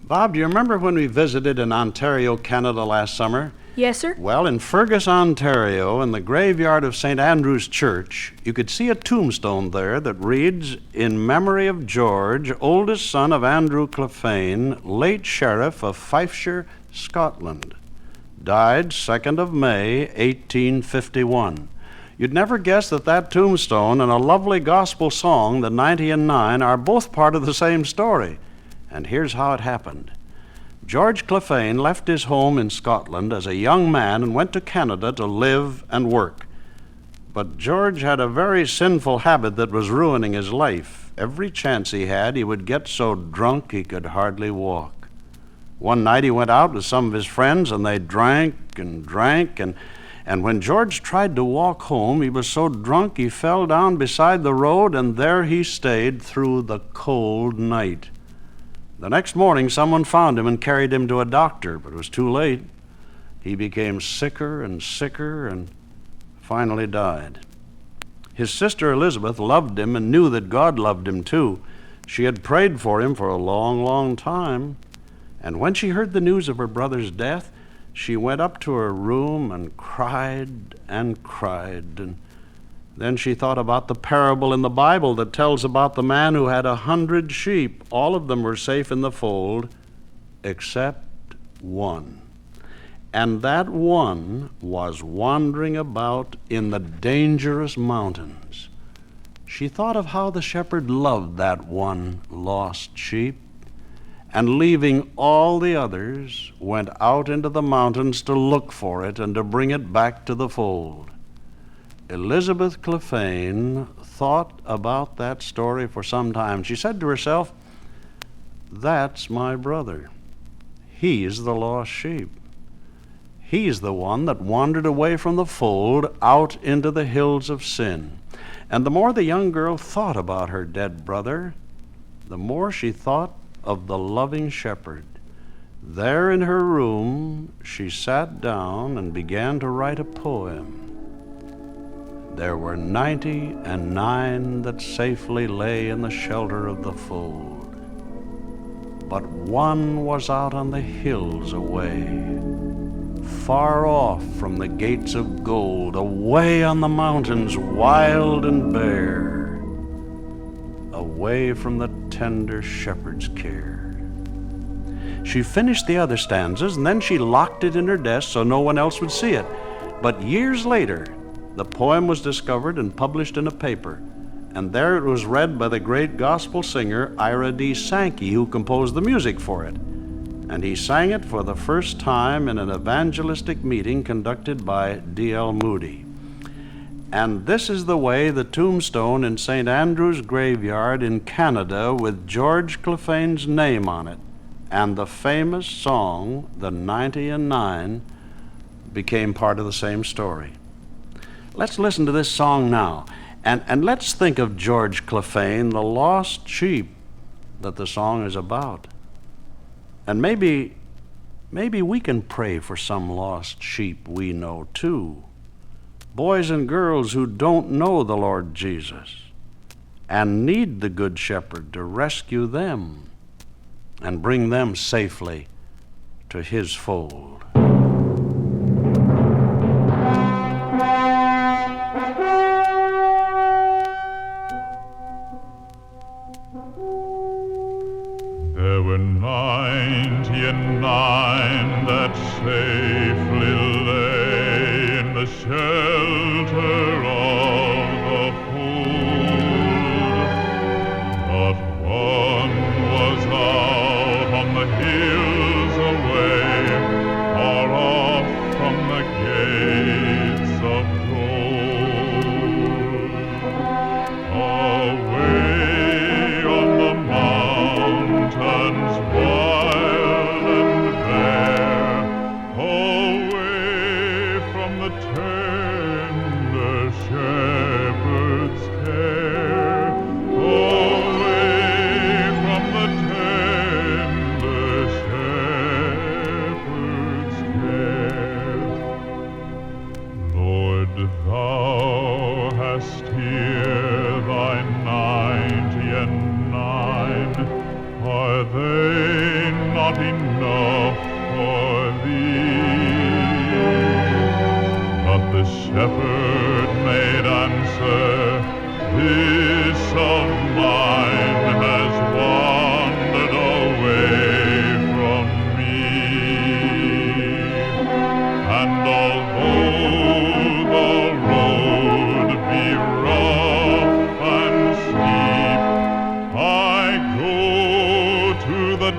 Bob, do you remember when we visited in Ontario, Canada last summer? Yes, sir. Well, in Fergus, Ontario, in the graveyard of St. Andrew's Church, you could see a tombstone there that reads, "In memory of George, oldest son of Andrew Clephane, late sheriff of Fifeshire, Scotland. Died 2nd of May, 1851. You'd never guess that that tombstone and a lovely gospel song, the 90 and 9, are both part of the same story. And here's how it happened. George Clephane left his home in Scotland as a young man and went to Canada to live and work. But George had a very sinful habit that was ruining his life. Every chance he had, he would get so drunk he could hardly walk. One night he went out with some of his friends, and they drank, and when George tried to walk home, he was so drunk he fell down beside the road, and there he stayed through the cold night. The next morning, someone found him and carried him to a doctor, but it was too late. He became sicker and finally died. His sister Elizabeth loved him and knew that God loved him too. She had prayed for him for a long, long time. And when she heard the news of her brother's death, she went up to her room and cried. And then she thought about the parable in the Bible that tells about the man who had 100 sheep. All of them were safe in the fold, except one. And that one was wandering about in the dangerous mountains. She thought of how the shepherd loved that one lost sheep, and leaving all the others, went out into the mountains to look for it and to bring it back to the fold. Elizabeth Clephane thought about that story for some time. She said to herself, "That's my brother. He's the lost sheep. He's the one that wandered away from the fold out into the hills of sin." And the more the young girl thought about her dead brother, the more she thought of the loving shepherd. There in her room, she sat down and began to write a poem. There were 90 and 9 that safely lay in the shelter of the fold. But one was out on the hills away, far off from the gates of gold, away on the mountains wild and bare, away from the tender shepherd's care. She finished the other stanzas, and then she locked it in her desk so no one else would see it. But years later, the poem was discovered and published in a paper, and there it was read by the great gospel singer Ira D. Sankey, who composed the music for it. And he sang it for the first time in an evangelistic meeting conducted by D.L. Moody. And this is the way the tombstone in St. Andrew's graveyard in Canada with George Clephane's name on it and the famous song, The 90 and 9, became part of the same story. Let's listen to this song now, and let's think of George Clephane, the lost sheep that the song is about. And maybe we can pray for some lost sheep we know too. Boys and girls who don't know the Lord Jesus and need the Good Shepherd to rescue them and bring them safely to his fold. There were 90 and 9 that safely lay in the shelter of the fold, but one was out on the hills away, far off from the gates of gold, away on the mountains wild and bare, away from the tender shepherd's care, away from the tender shepherd's care. Lord, thou hast here thy 90 and 9. Are they not not enough for thee. But the shepherd made answer, this of mine has wandered away from me. And although the road be rough and steep, I go to the